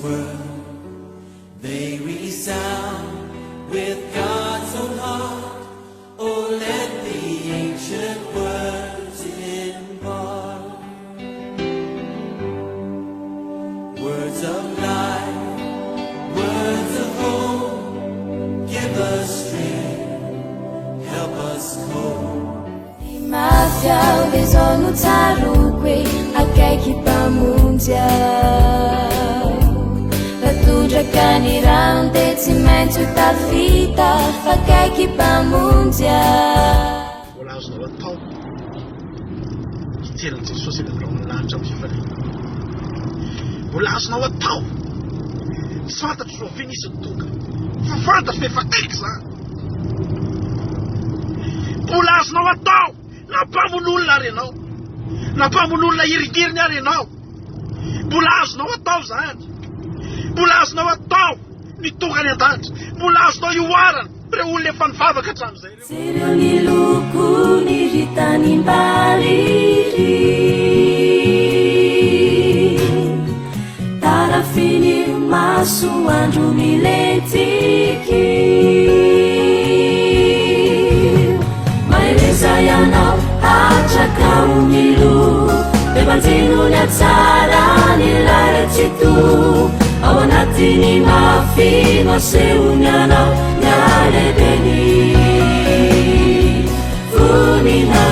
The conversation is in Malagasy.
world, they resound with God's own heart. Oh, let the ancient words impart words of life, words of hope. Give us strength, help us cope. Mafia besono tarukwe akaiky pamonjy fatondrakan'ny rano de tsy maintsy tafita fakaiky pamonjy. Mbola azonao atao hiteran'i Jesosy eny amin'ny lanitra amin'ny fifaliana. Mbola azonao atao tsy fantatro zao ve nisy tonga fa fantatro fa efa akaiky zany. Mbola azonao atao nampamon'olona ary ianao, nampamon'olona iridiriny ary ianao. Mbola azonao atao zany, mbola azonao atao ny tonga ny an-danitra, mbola azonao ioarana ireo olona efa nivavaka hatramin'izay. Ireo ny loko ny hitany mbaliry tarafiny masoandro miletiky maeleza ianao hatraka omilo bebanjino ny atsara ny laretsitu ao anatiny mafino asehony anao ny alebeny vonina